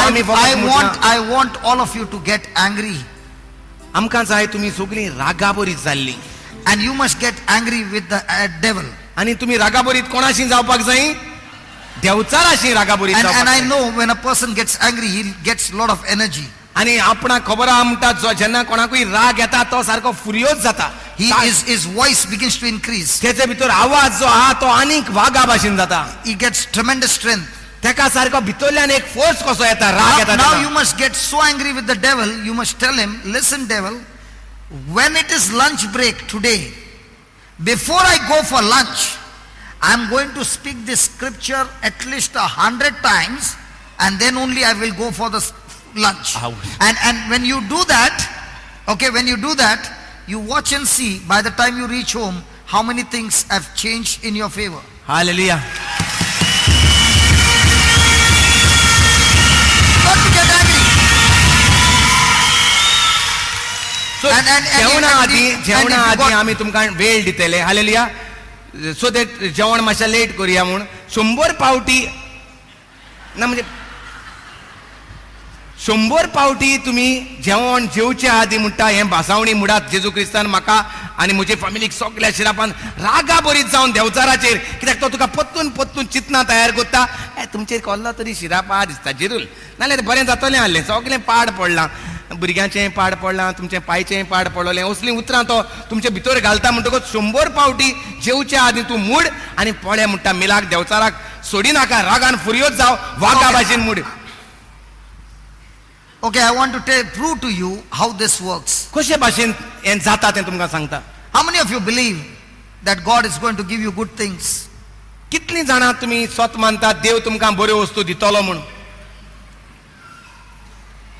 I want all of you to get angry. आमकां जाय तुमी सगळीं रागाबरीत जाल्ली. And you must get angry with the devil. आनी तुमी रागाबरीत कोणाशी जावपाक जाय? देवचाराशी रागाबरीत जावपाक. And I know when a person gets angry, he gets a lot of energy. आनी आपणाक खबर आहा म्हणटा जो जेन्ना कोणाकूय राग येता तो सारको फुर्योज जाता. His voice begins to increase. तेचे भितर आवाज जो आहा तो आनीक वागा भाशेन जाता. He gets tremendous strength. तेका सारको भितरल्यान एक फोर्स कसो येता, राग येता. Now you must get so angry with the devil, you must tell him, listen devil, when it is lunch break today, before I go for lunch, I am going to speak this scripture at least 100 times, and then only I will go for the lunch. And when you do that, okay, when you do that, you watch and see by the time you reach home how many things have changed in your favor. Hallelujah. Not to get angry. So जेवणा आदी आमी तुमकां वेळ दितले. Hallelujah. So that जेवण मातशें late करुया म्हूण 100 पावटी ना, म्हणजे 100 पावटी तुमी जेवण जेवचे आदी म्हणटा हें भासावणी मुडात जेजू क्रिस्तान म्हाका आनी म्हजे फॅमिलीक सगळ्या शिरापान रागा बरीत जावन देवचाराचेर, कित्याक तो तुका पत्तून पत्तून चिंतना तयार करता. तुमचेर कसलो तरी शिरापा दिसता जिरूल, नाल्यार बरें जातलें आहलें, सगळें पाड पडलां, भुरग्यांचें पाड पडलां, तुमचें पांयचें पाड पडलें, असलीं उतरां तो तुमचे भितर घालता. म्हणटकच 100 पावटी जेवचे आदी तूं मूड आनी पळय म्हणटा मिलाक देवचाराक सोडी नाका, रागान फुर्योज जाव, वागा भाशेन mood. Okay, I want to prove to you how this works. कशे भाशेन हें जाता तें तुमकां सांगता. How many of you believe that God is going to give you good things? कितलीं जाणां तुमी स्वत मानतात देव तुमकां बऱ्यो वस्तू दितलो म्हूण?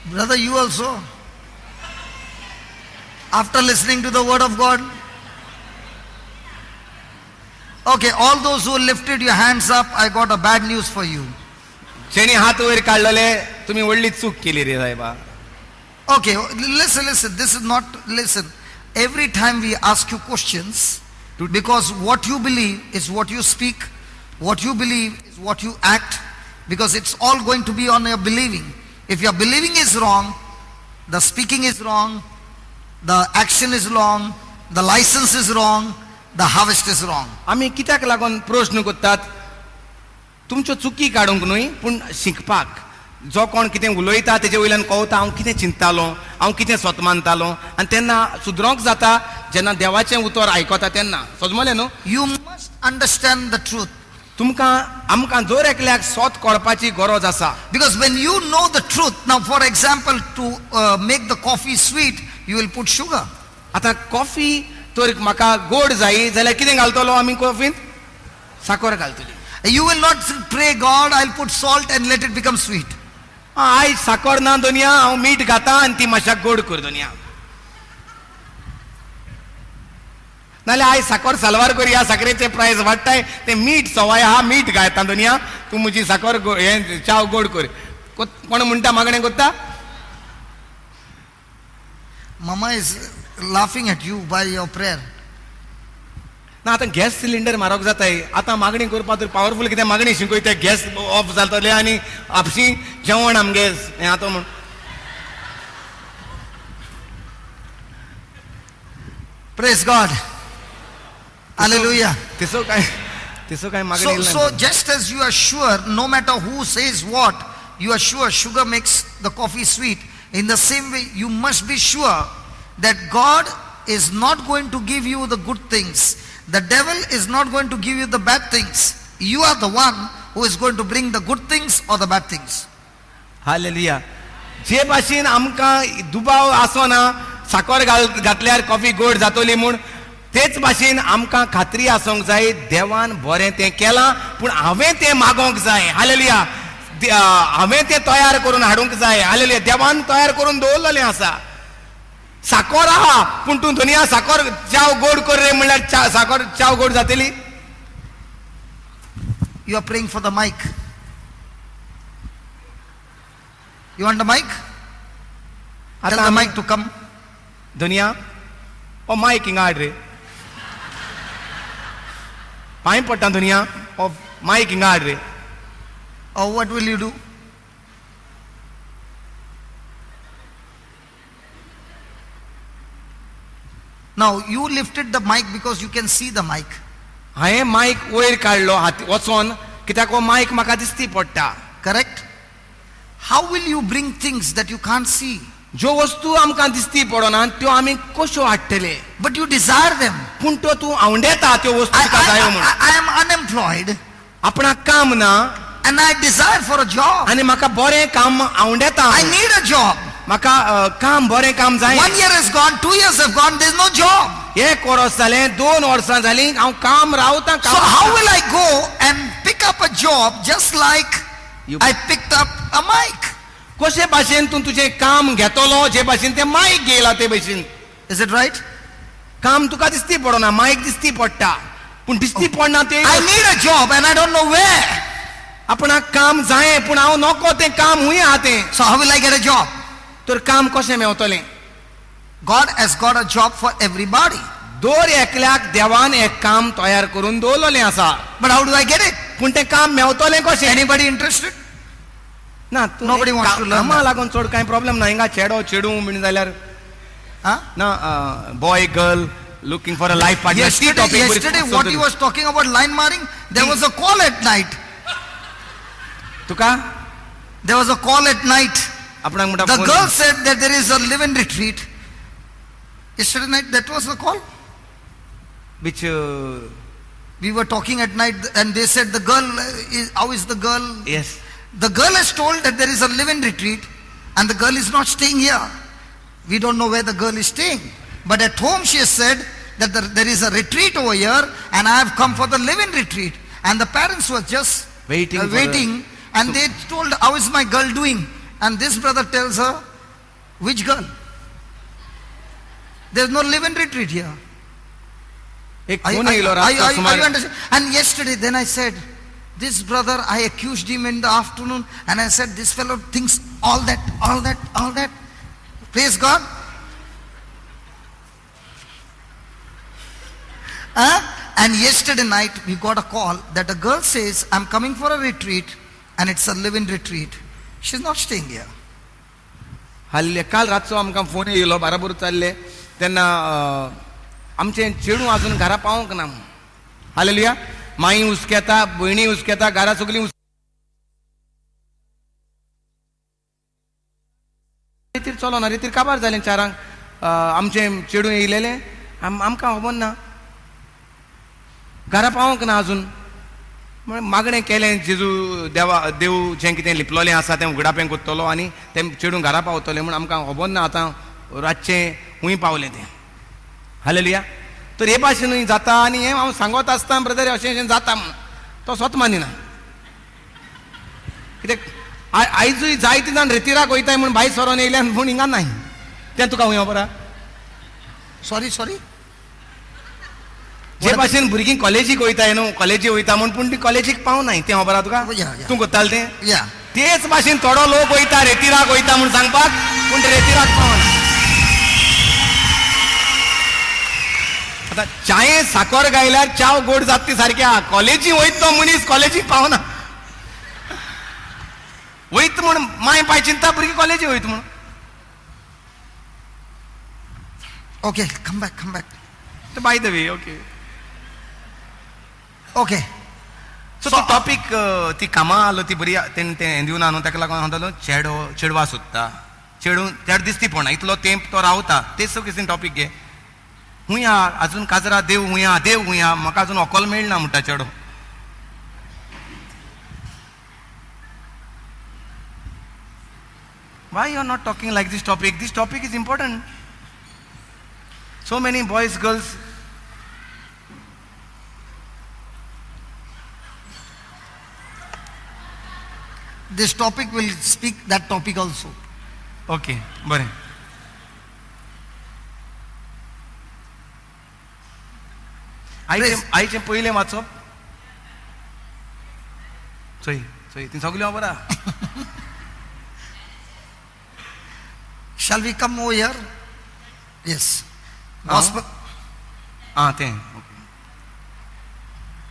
Brother, you also? After listening to the word of God? Okay, all those who lifted your hands up, I got a bad news for you. जेणी हात वयर काडलेले तुमी व्हडली चूक केली रे साहेबा. Okay, listen, this is not, listen. Every time we ask you questions, because what you believe is what you speak, what you believe is what you act, because it's all going to be on your believing. If your believing is wrong, the speaking is wrong, the action is wrong, the license is wrong, the harvest is wrong. आमी कित्याक लागून प्रश्न करतात? तुमच्यो चुकी काडूंक न्हय, पूण शिकपाक. जो कोण कितें उलयता तेजे वयल्यान कळटा हांव कितें चिंततालो, हांव कितें स्वत मानतालो, आनी तेन्ना सुदरोंक जाता जेन्ना देवाचें उतर आयकता तेन्ना. समजलें न्हू? You must understand the truth. आमकां जोर एकल्याक स्वत कळपाची गरज आसा. Because when you know the truth, now for example, to make the coffee sweet, you will put sugar. आतां कॉफी तर म्हाका गोड जायी जाल्यार कितें घालतलो आमी कॉफीन? साखर घालतली. You will not pray, God, I'll put salt and let it become sweet. आयज साखर ना दोनया, हांव मीठ घाता आनी ती मातशें गोड कर दोनया. नाल्यार आयज साखर सालवार करुया, साखरेचे प्रायस वाडटाय, ते मीठ सवाय आहा, मीठ घालता दोनया, तूं म्हजी साखर हें चाव गोड कर. कोण म्हणटा मागणें करता? Mama is laughing at you by your prayer. ना आतां गॅस सिलिंडर म्हारग जाताय, आतां मागणी करपा तर पावरफूल कितें मागणी शिकयता, गॅस ऑफ जातले आनी आपशी जेवण आमगे हें आतां म्हण. Praise God. Hallelujah. तेसो काय मागणी. So just as you are sure, no matter who says what, you are sure sugar makes the coffee sweet, in the same way you must be sure that God is not going to give you the good things. The devil is not going to give you the bad things. You are the one who is going to bring the good things or the bad things. Hallelujah. जे भाशेन आमकां दुबाव आसना साखर घातल्यार coffee गोड जातली म्हूण, तेच भाशेन आमकां खात्री आसूंक जाय देवान बरें तें केलां, पूण हांवें तें मागोंक जाय. हालेलुया. हांवें तें तयार करून हाडूंक जाय. हालेलुया. देवान तयार करून दवरलेलें आसा. साखर आहा, पूण तूं दोनया साखर चाव गोड कर रे म्हणल्यार साखर चाव गोड जातली. You are praying for the mic. You want the mic? Tell the mic to come. दोनया ओ मायक हिंगा हाड रे. पांय पडटा दोनया ओ मायक हिंगा हाड रे. Or what will you do? Now you lifted the mic because you can see the mic. हांवें मायक वयर काडलो हाती वचोन कित्याक हो मायक म्हाका दिसती पडटा. Correct? How will you bring things that you can't see? ज्यो वस्तू आमकां दिसती पडना त्यो आमी कश्यो हाडटले. But you desire them. पूण तो तूं आवडेता त्यो वस्तू तुका जायो म्हूण. I am unemployed आपणाक काम ना and I desire for a job. आनी म्हाका बरें काम आवडेता. I need a job. म्हाका काम बरें काम जाय. 1 year has gone, 2 years have gone, there is no job. एक वर्स जालें 2 वर्सां जालीं हांव काम रावतां. So how will I go and pick up a job just like I picked up a mic? कशे भाशेन तूं तुजें काम घेतलो जे भाशेन तें मायक घेयला ते भाशेन. Is it right? काम तुका दिसती पडना मायक दिसती पडटा पूण दिसती पडना ते. I need a job and I don't know where. आपणाक काम जाय पूण हांव नोको तें काम हुंय आहा तें. So how will I get a job? तर काम कशें मेवतलें. God has got a job for everybody. दर एकल्याक देवान एक काम तयार करून दवरलेलें आसा. But how do I get it? पूण तें काम मेवतलें कशें. Anybody interested? ना Nobody wants to learn comma that. लागून चड कांय प्रॉब्लेम ना. हिंगा चेडो चेडू बीन जाल्यार Huh? ना boy girl looking for a life partner. Yesterday what he was talking about line marring, there was a call at night. तुका There was a call at night. आपणाक म्हणटा The phone. girl said that there is a live-in retreat. Yesterday night, that was the call. which We were talking at night and they said the girl, how is the girl? yes. The girl has told that there is a live-in retreat and the girl is not staying here. We don't know where the girl is staying. But at home she has said that there is a retreat over here and I have come for the live-in retreat. And the parents were just Waiting for waiting and they told, how is my girl doing? And this brother tells her, which girl? There is no live-in retreat here. एक Are you phone येयलो रातचो सुमार. understand? And yesterday then I said, this brother, I accused him in the afternoon and I said, this fellow thinks all that. Praise God. And yesterday night we got a call that a girl says, I'm coming for a retreat and it's a live-in retreat. She's not staying here. हाल्ले काल रातचो आमकां phone येयलो बाराबोर चालले तेन्ना आमचें चेडूं अजून घरा पावूंक ना. हालेलुया. माई हुस्केता भयणी हुस्केता घरा सगलीं रितीर चलो ना. रितीर काबार जालें 4 आमचें चेडूं येयलेलें आमकां खबर ना. घरा पावूंक ना अजून. मागणें केलें जेजू देव जें कितें लिपलोलें आसा तें उगडापें कोत्तलो आनी तें चेडूं घरा पावतलें म्हूण आमकां खबर ना. आतां रातचें खूंय पावलें तें. हालेलुया. तर हे भाशेनूय जाता आनी हें हांव सांगत आसता ब्रदर अशें जाता म्हूण तो स्वत मानिना. कित्याक आयजूय जायते जाण रेतिराक वयताय म्हूण भायर सरोन येयल्यान पूण हिंगा नाय. तें तुका खूंय खबर आहा. Sorry. जे भाशेन भुरगीं कॉलेजीक वयताय न्हू कॉलेजी वयता म्हूण पूण ती कॉलेजीक पावनाय तें खबर आहा तुका. Yeah. तूं कोत्तालें तें. Yeah. तेच भाशेन थोडो लोक वयता रेतिराक वयता म्हूण सांगपाक पूण ते रेतिराक पावना. आतां चाये साखर गायल्यार चाव गोड जाता सारकें आहा. कॉलेजी वयत तो मनीस कॉलेजीक पावना. वयत म्हूण माय पाय चिंता भुरगीं कॉलेजी वयत म्हूण. Okay, come back. By the way okay. Okay. सो तो टॉपीक ती कामां आलो ती बरी तें दिवना न्हू ताका लागून हांव चेडवा सोदता. चेडूं त्यार दिसती पडना इतलो तेंप तो रावता. तेच कितें टॉपीक घे. हुंय आजून काजरा देव हुंय म्हाका आजून अकोल मेळना म्हणटा चेडो. Why you are not talking like this topic? This topic is important. So many boys, girls. This topic will speak that topic also. Okay, बरें. आयचें पयलें वाचप. चोय ती सगळी खबर आहा. Shall we come over here? Yes. Gospel. तें.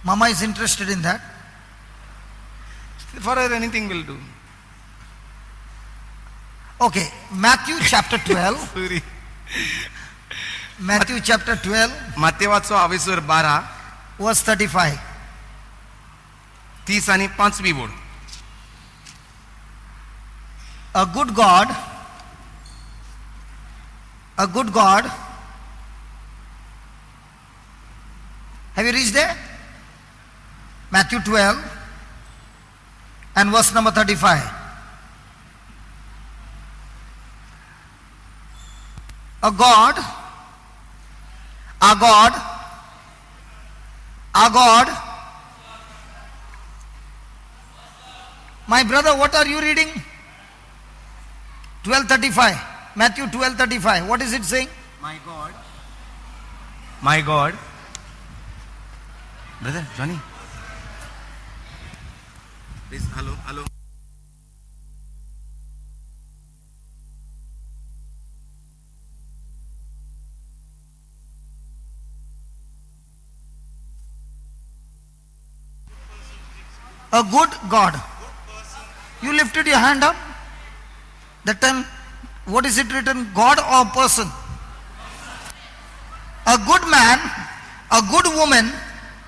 Mama is interested in that. For her anything will do. Okay. Matthew chapter 12. Sorry. Matthew chapter 12, मातेवाचो आविसर 12 verse 35. 30 आणि 5वी ओळ. A good God, have you reached there? Matthew 12 and verse number 35. Our God, my brother, what are you reading? 12:35. Matthew 12:35. What is it saying? My God. Brother, Johnny. Please, hello. A good God. You lifted your hand up. That time, what is it written? God or person? A good man, a good woman,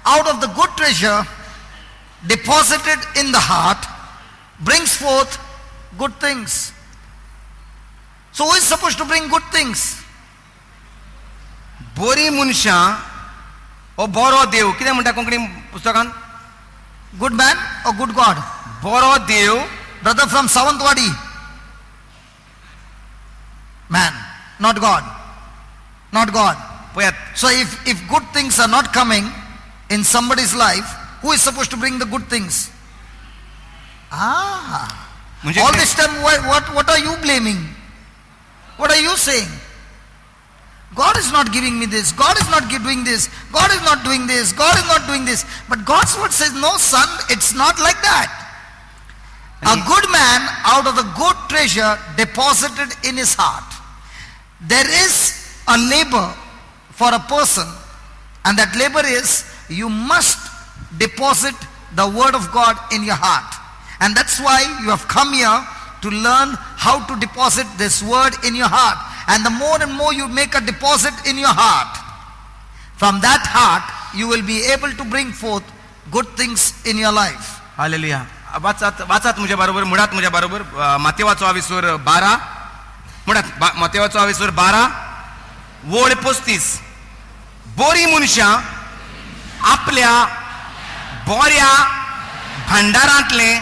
out of the good treasure deposited in the heart, brings forth good things. So who is supposed to bring good things? बोरी मनशां ओ बरो देव. कितें म्हणटा कोंकणी पुस्तकान? Good man or good God? बरो देव. Brother from Savantwadi. Man, not God. Not God. पळयात, So if good things are not coming in somebody's life, who is supposed to bring the good things? म्हणजे All this time, what are you blaming? What are you saying? God is not giving me this. God is not doing this. God is not doing this. God is not doing this. But God's word says, no, son, it's not like that. A good man out of the good treasure deposited in his heart. There is a labor for a person, and that labor is you must deposit the word of God in your heart. And that's why you have come here to learn how to deposit this word in your heart. And the more and more you make a deposit in your heart, from that heart you will be able to bring forth good things in your life. Hallelujah. वाचात म्हज्या बरोबर, मुळात म्हज्या बरोबर मातेवाचो आविसर 12, मुळात मातेवाचो आविसर 12 ओळ 35. बोरी मनशां आपल्या बोऱ्या भांडारांतले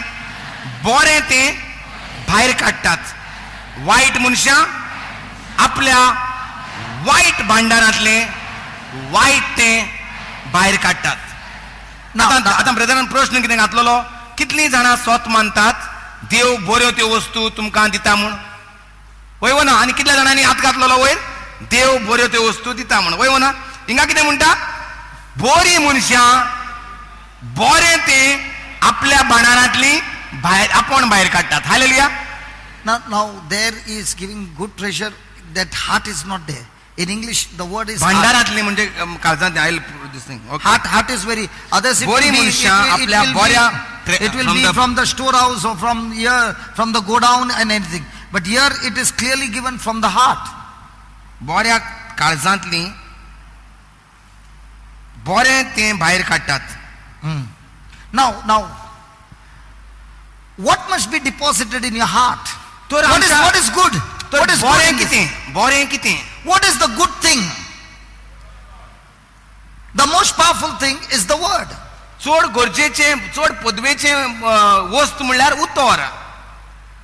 बोरें ते भायर काडटात. वायट मनशां आपल्या वायट भांडारांतले वायट ते भायर काडटात. आतां ब्रदरान प्रश्न कितें घातलेलो? कितलीं जाणां स्वत मानतात देव बऱ्यो त्यो वस्तू तुमकां दिता म्हूण? वय ना. आनी कितल्या जाणांनी हात घातलेलो वयर? देव बऱ्यो त्यो वस्तू दिता म्हूण. वय ना. हिंगा कितें म्हणटा? बोरी मनशां बरें ते आपल्या भांडारांतली भायर आपूण भायर काडटात. Hallelujah. Now there is giving good treasure. That heart is not there. In English, the word is भांडारांतली म्हणजे काळजांत. heart is very. Others it बोरी will मनशां आपल्या बोऱ्या be from the storehouse or from here, from the godown and anything. But here it is clearly given from the heart. बोऱ्या काळजांतली बोरें ते भायर काडटात. Now, what must be deposited in your heart? तर What is good? What is good in this? बोरें कितें? What is the good thing? The most powerful thing is the word. चड गरजेचें, चड पदवेचें वस्त म्हणल्यार उतर.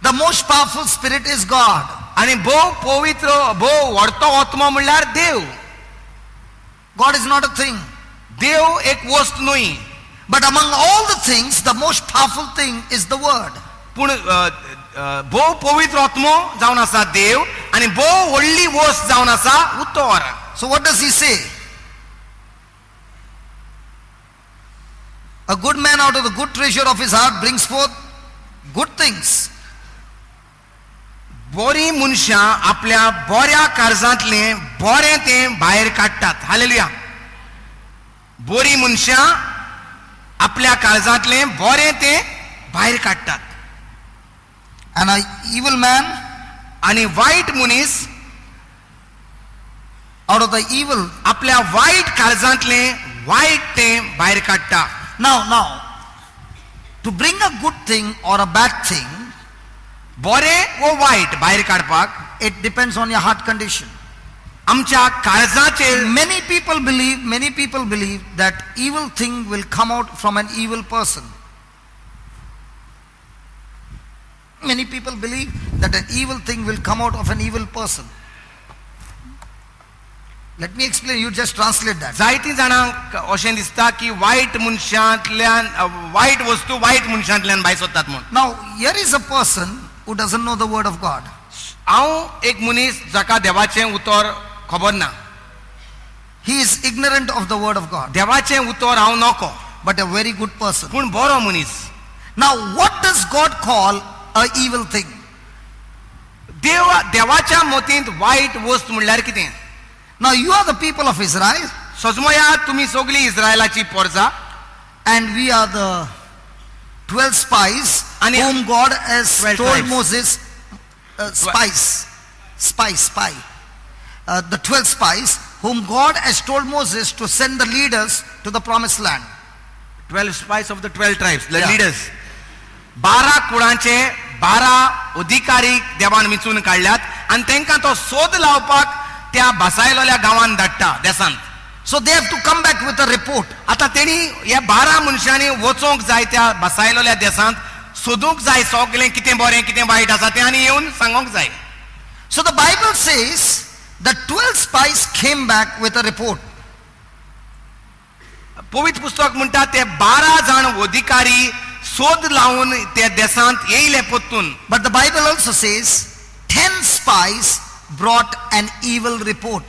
The most powerful spirit is God. आनी भोव पवित्र, भोव व्हडतो आत्मा म्हणल्यार देव. God is not a thing. देव एक वस्त न्हय. But among all the things, the most powerful thing is the word. पूण भोव पवित्र आत्मो जावन आसा देव, आनी भोव व्हडली वस्त जावन आसा उतर. So what does he say? A good man out of the good treasure of his heart brings forth good things. बोरी मनशां आपल्या बोऱ्या काळजांतले बोरें ते भायर काडटात. हालेलुया. बोरी मनशां आपल्या काळजांतले बोरें ते भायर काडटात. And an evil man आनी वायट मनीस out of the evil. आपल्या वाईट काळजांतले वाईट ते भायर काडटा. Now, to bring a good thing or a bad thing, बरें वो वाईट भायर काडपाक it depends on your heart condition. आमच्या काळजाचेर Many people believe that evil thing will come out from an evil person. Many people believe that an evil thing will come out of an evil person. Let me explain, you just translate that. जायतीं जाणांक अशें दिसता की वायट मनशांतल्यान वायट वस्तू वायट मनशांतल्यान भायर सरतात म्हूण. Now, here is a person who doesn't know the word of God. हांव एक मनीस जाका देवाचें उतर खबर ना. He is ignorant of the word of God, देवाचें उतर हांव नको, but a very good person. पूण बरो मनीस. Now, what does God call a evil thing? देवाच्या मतींत वायट वस्त म्हणल्यार कितें? Now, you are the people of Israel, सजमोया तुमी सगळीं इस्रायलाची पोरजां, and we are the 12 spies And whom God has 12 told tribes. Moses, spy. The 12 spies whom God has told Moses to send the leaders to the promised land. 12 spies of the 12 tribes, the Yeah. leaders. 12 कुळांचे 12 अधिकारी देवान मिचून काडल्यात आनी तांकां तो सोद लावपाक त्या बसायलोल्या गांवांत धाडटा देसांत. So they have to come back with a report. आतां तेणी ह्या 12 मनशांनी वचोंक जाय त्या बसायलोल्या देसांत, सोदूंक जाय सगळें कितें बरें कितें वायट आसा तें आनी येवन सांगोंक जाय. So the Bible says the 12 spies came back with a report. पवित्र पुस्तक म्हणटा ते 12 जाण अधिकारी सोद लावून त्या देसांत येयले परतून. But the Bible also says 10 spies brought an evil report.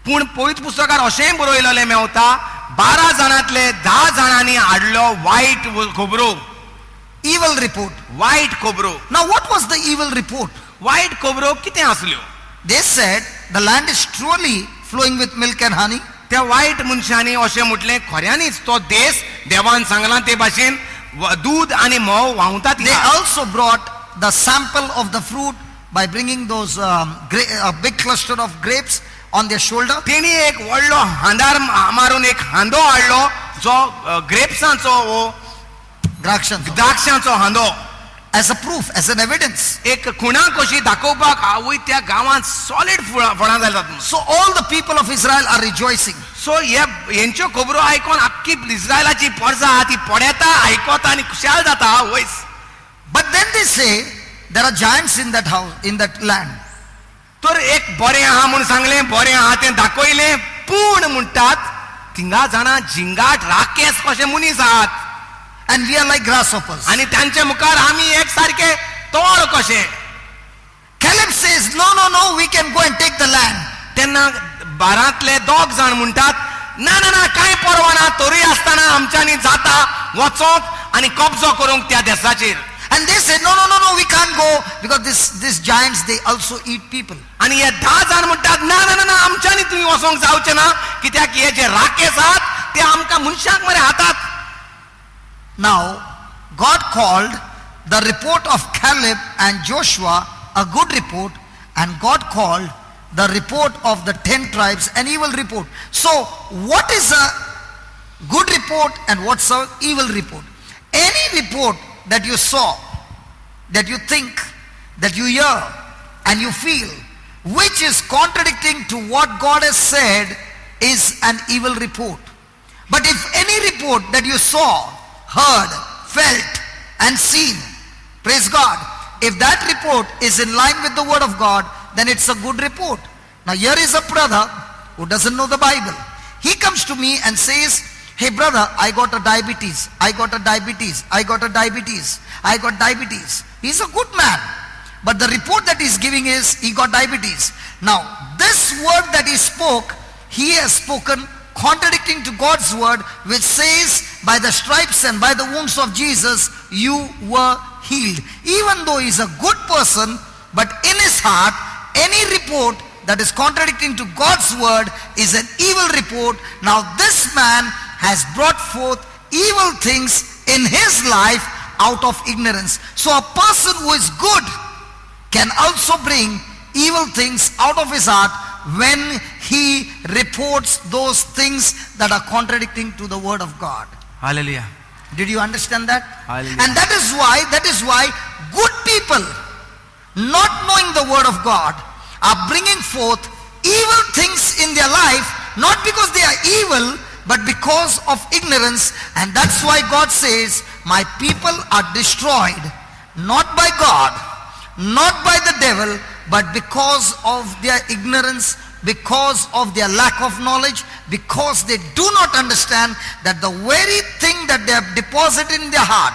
पूण पवित्र पुस्तकार अशेंय बरयलेलें मेवता 12 जाणांतले 10 जाणांनी हाडलो वायट खबरो. Evil report. वायट खबरो. Now, what was the evil report? वायट खबरो कितें आसल्यो? They said the land is truly flowing with milk and honey. त्या वायट मनशांनी अशें म्हटलें खऱ्यांनीच तो देश देवान सांगला ते भाशेन दूध आनी म्होंव व्हांवता They थिंगा. also brought the sample of the fruit by bringing those a big cluster of grapes on their shoulder. तेणी एक व्हडलो हांदार मारून एक हांदो हाडलो जो ग्रेप्सांचो द्राक्षांचो हांदो As a proof, as an evidence. एक खुणां कशी दाखोवपाक आवय त्या गांवांत सॉलिड फळां जातात. So all the people of Israel are rejoicing. सो हेंच्यो खबरो आयकोन आख्खी इस्रायलाची पोरजां आहा ती पडयता आयकोता आनी खुशाल जाता वयस. But then they say there are giants in that house, in that land. तर एक बरें आहा म्हूण सांगलें, बरें आहा तें दाखयलें, पूण म्हणटात थिंगा जाणा जिंगाट राकेस कशे मनीस आहात And we are like grasshoppers. आनी तांचे मुखार आमी एक सारके तोर कशे. Caleb says, no, we can go and take the land. तेन्ना 12तले 2 जाण म्हणटात ना कांय परवा ना, तरी आसतना आमच्यांनी जाता वचोंक आनी कब्जो करूंक त्या देशाचेर. And they said, no, we can't go because these giants, they also eat people. आनी हे 10 जाण म्हणटात ना आमच्यांनी तुमी वचोंक जावचें ना, कित्याक हे जे राकेस आहात ते आमकां मनशांक मरे हातात. Now, God called the report of Caleb and Joshua a good report, and God called the report of the 10 tribes an evil report. So, what is a good report and what's an evil report? Any report that you saw, that you think, that you hear, and you feel, which is contradicting to what God has said, is an evil report. But if any report that you saw, heard, felt, and seen, praise God, if that report is in line with the word of God, then it's a good report. Now here is a brother who doesn't know the Bible. He comes to me and says, hey brother, I got a diabetes. He's a good man. But the report that he's giving is he got diabetes. Now this word that he spoke, he has spoken contradicting to God's word, which says by the stripes and by the wounds of Jesus you were healed. Even though he's a good person, but in his heart any report that is contradicting to God's word is an evil report. Now this man has brought forth evil things in his life out of ignorance. So a person who is good can also bring evil things out of his heart when he reports those things that are contradicting to the word of God. Hallelujah. Did you understand that? Hallelujah. And that is why good people, not knowing the word of God, are bringing forth evil things in their life, not because they are evil, but because of ignorance. And that's why God says, my people are destroyed, not by God, not by the devil, but because of their ignorance, because of their lack of knowledge, because they do not understand that the very thing that they have deposited in their heart,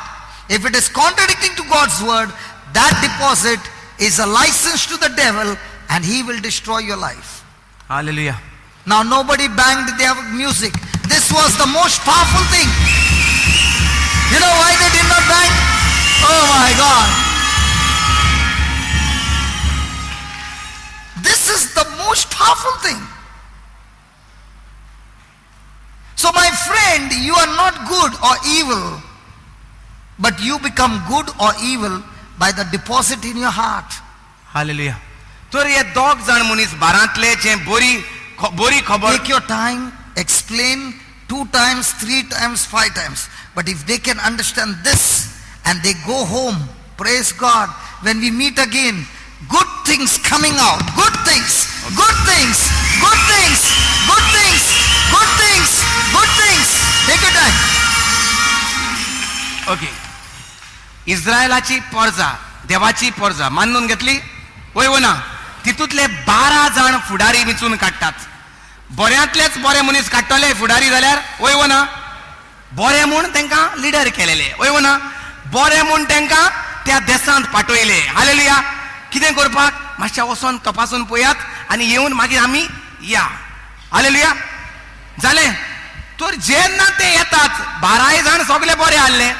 if it is contradicting to God's word, that deposit is a license to the devil, and he will destroy your life. Hallelujah. Now nobody banged their music. This was the most powerful thing. You know why they did not bang? Oh my God. This is the most powerful thing. So my friend, you are not good or evil, but you become good or evil by the deposit in your heart. Hallelujah. तर हे दोग जाण मनीस बारांतले जे बोरी खबर Take your time, explain 2 times, 3 times, 5 times. But if they can understand this and they go home, praise God, when we meet again, good things coming out, good things, good things, good things, good things, good things, good things. Take your time. Okay. इस्रायलाची पर्जा, देवाची पर्जा मानून घेतली वय व ना. तितूंतले 12 जाण फुडारी विचून काडटात. बऱ्यांतलेच बरे मनीस काडटले फुडारी जाल्यार वय व ना. बरे म्हूण तांकां लिडर केलेले वय व ना. बरे म्हूण तांकां त्या देशांत पाठयले. हालेलुया. कितें करपाक मातशें वचोन तपासून पळयात आनी येवन मागीर आमी या. हालेलुया. जालें. तर जेन्ना ते येतात 12 जाण सगळे बरे आसले.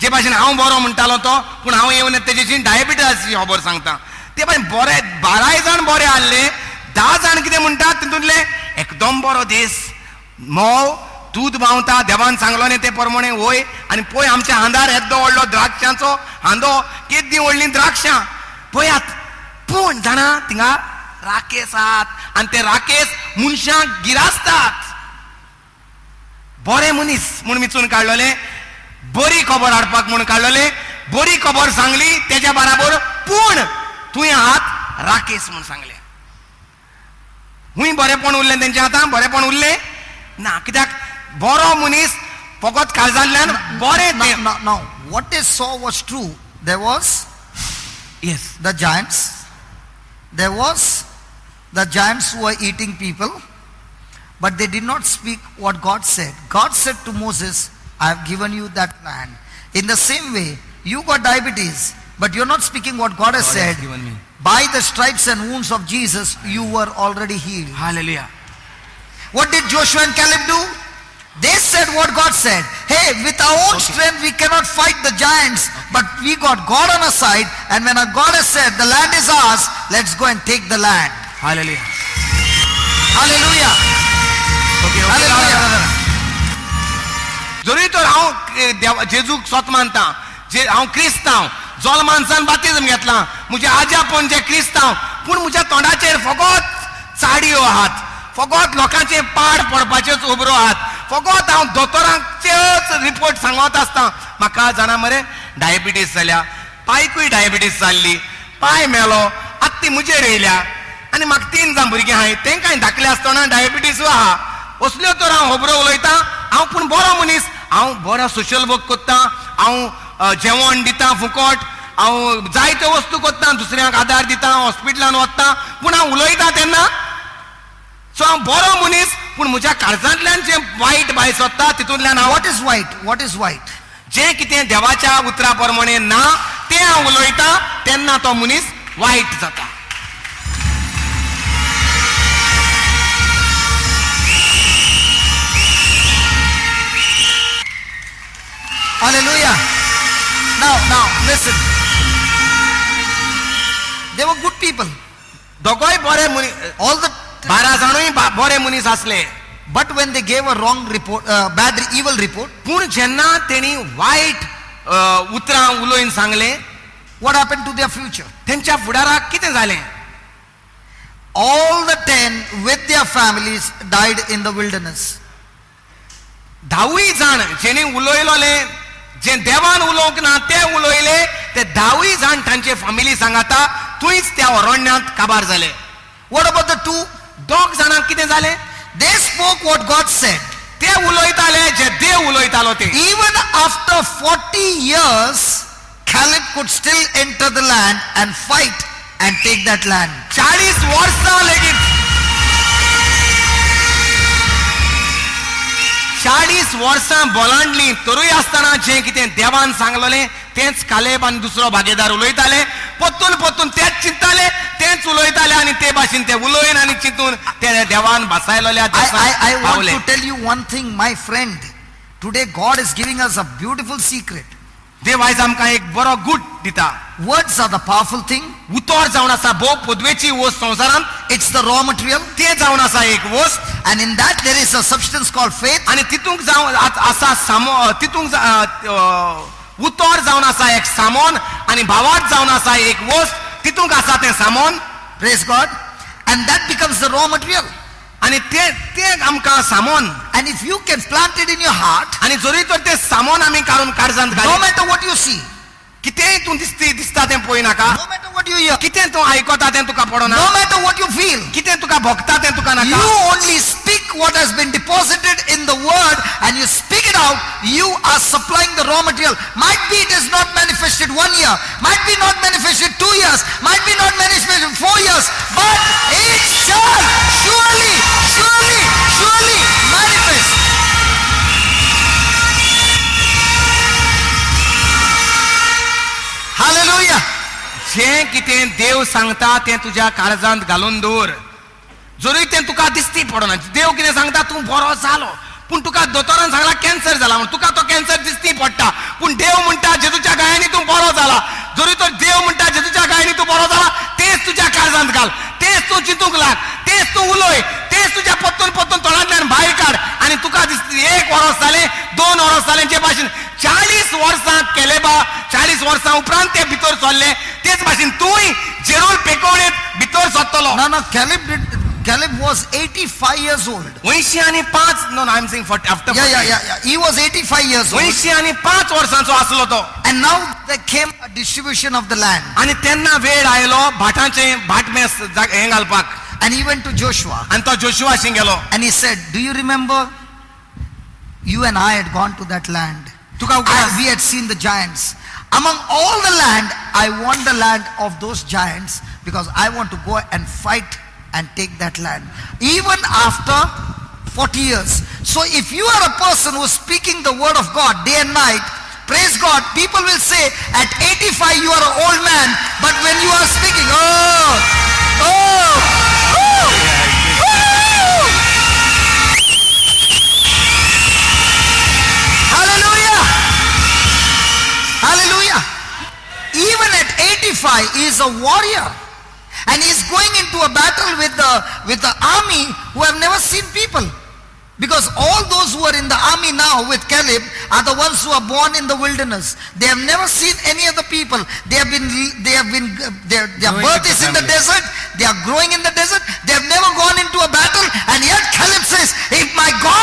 जे भाशेन हांव बरो म्हणटालो तो, पूण हांव येवन तेजी डायबिटीज खबर सांगता. ते भाशेन बरे 12 जाण बरे आसले. 10 जाण कितें म्हणटात तितूंतले एकदम बरो दीस, मोव दूध व्हांवता, देवान सांगलो न्ही ते प्रमाणे वय आनी पळय आमच्या हांदार येदो व्हडलो द्राक्षांचो हांदो, केदी व्हडलीं द्राक्षां पळयात. पूण जाणा थिंगा राकेस आहात आनी ते राकेस मनशांक गिरासतात. बरे मनीस म्हूण विचून काडलेले, बरी खबर हाडपाक म्हूण काडलेले, बरी खबर सांगली तेज्या बराबर, पूण तुवें आहात राकेस म्हूण सांगलें. हुंय बरेपण उरलें तेंच्या हातान, बरेपण उरलें ना. कित्याक बरो मनीस फकत काळजांतल्यान बरें तें. Now, what they saw was true. There was yes. the giants. There was the giants who were eating people, but they did not speak what God said. God said to Moses, I have given you that land. In the same way, you got diabetes, but you're not speaking what God has said. given me. By the stripes and wounds of Jesus, you were already healed. Hallelujah. What did Joshua and Caleb do? They said what God said. Hey, with our own strength we cannot fight the giants, but we got God on our side, and when our God has said the land is ours, let's go and take the land. Hallelujah. Hallelujah. Okay, Hallelujah. जरी तर हांव जेजूक स्वत मानता, जे हांव क्रिस्तांव, जल्मानसान बातिजम घेतला, म्हजे आजापण जे क्रिस्तांव, पूण म्हज्या तोंडाचेर फकत चाडयो आहात, फकत लोकांचे पाड पडपाचेच उबरो आहात, फकत हांव दोतोरांचेच रिपोर्ट सांगत आसता. म्हाका जाणा मरे डायबिटीज जाल्या, पायकूय डायबिटीज जाल्ली, पाय मेलो, आतां ती म्हजेर येयल्या, आनी म्हाका 3 जाण भुरगीं आहाय, तेंकांय धाकले आसतना डायबिटीजू आहा. असल्यो तर हांव खबरो उलयतां, हांव पूण बरो मनीस, हांव बरो सोशल वर्क करता, हांव जेवण दिता फुकट, हांव जायत्यो वस्तू करता, दुसऱ्यांक आदार दिता, हॉस्पिटलान वता, पूण हांव उलयतां तेन्ना सो हांव बरो मनीस, पूण म्हज्या काळजांतल्यान जे वायट भायर सोदता तितूंतल्यान हांव What is white? What is white? जे कितें देवाच्या उतरा प्रमाणे ना तें हांव उलयतां, तेन्ना तो मनीस वायट जाता. Hallelujah. Now, listen. They were good people. दोगोय बरे मनीस, All the 12 जाणूय बरे मनीस आसले. but when they gave a wrong report, evil report, पूण जेन्ना तेणी वायट उतरां उलोवन सांगलें, what happened to their future? तेंच्या फुडाराक कितें जालें? all the 10 with their families died in the wilderness. 10 जाण जेणे उलोयलोले जे देवान उलोवंक ना ते उलोयले ते 10 जाण तांचे फॅमिली सांगाता थंयच त्या अरण्यात काबार जाले. What about the two? 2 जाणांक कितें जालें? They spoke what God said. ते उलोयताले जे देव उलोयतालो ते. Even after 40 years, Caleb could still enter the land and fight and take that land. 40 वर्सां लेगीत 40 वर्सां बोलांडली तरूय आसतना जे कितें देवान सांगलोलें तेंच कालेब आनी दुसरो भागीदार उलयताले. पोत्तून तेच चिंतताले तेच उलयताले आनी ते भाशेन ते उलोयन आनी चिंतून ते देवान बसायलोल्या I want Pawle. to tell you one thing, my friend. Today God is giving us a beautiful secret. देव आयज आमकां एक बरो गूट दिता. Words are the powerful thing. उतोर जावन आसा भोव पदवेची वस्त संवसारांत It's the raw material. ते जावन आसा एक वस्त And in that there is a substance called faith. आनी तितूंक जावन आसा तितूंक उतोर जावन आसा एक सामोन आनी भावार्थ जावन आसा एक वस्त तितूंक आसा तें सामोन. Praise God. And that becomes the raw material. आनी ते आमकां सामोन And if you can plant it in your heart, आनी जरी तर ते सामोन आमी काडून काळजांत no घालीत matter what you see, कितेंय तूं दिसता तें पळयनाका. no matter what you hear, कितें तूं आयकता तें तुका पडना. no matter what you feel, कितें तुका भोगता तें तुका you नाका. only speak what has been deposited in the word and you speak it out. You are supplying the raw material. Might be it is not manifested 1 year, might be not manifested 2 years, might be not manifested 4 years, but it shall surely manifest. Hallelujah. जे कितें देव सांगता तें तुज्या काळजांत घालून दवर. जरूय तें तुका दिसती पडना. देव कितें सांगता तूं बरो जालो पूण तुका दोतोरान सांगला कॅन्सर जाला म्हूण तुका तो कॅन्सर दिसती पडटा. पूण देव म्हणटा जेजूच्या गायांनी तूं बरो जाला. जरी तर देव म्हणटा जेजूच्या गायांनी तूं बरो जाला तेच तुज्या काळजांत घाल. तेच तूं चिंतूंक लाग. तेच तूं उलय. तेच तुज्या पोत्तून तोंडांतल्यान भायर काड. आनी तुका दिसती 1 वर्स जालें 2 वर्स जालें जे भाशेन 40 वर्सां केलेबा 40 वर्सां उपरांत ते भितर सरले तेच भाशेन तूंय जेरूल पेकोवणेंत भितर सरतलो. No, Caleb was 85 years old. 85 no I'm saying for after Yeah. He was 85 years old. 85 वर्सांचो आसलो तो. And now there came a distribution of the land. आनी तेन्ना वेळ आयलो भाटांचे भाटमेस हें घालपाक. And he went to Joshua. आनी तो जोशुआशी गेलो. And he said, do you remember? You and I had gone to that land. तुका We had seen the giants. Among all the land, I want the land of those giants because I want to go and fight and take that land. Even after 40 years. So if you are a person who is speaking the word of God day and night, praise God, people will say at 85 you are an old man, but when you are speaking, Hallelujah. Even at 85 he is a warrior. And he is going into a battle with the army who have never seen people. Because all those who are in the army now with Caleb are the ones who are born in the wilderness. They have never seen any other people. Their birth is in the desert. They are growing in the desert. They have never gone into a battle. And yet Caleb says, if my God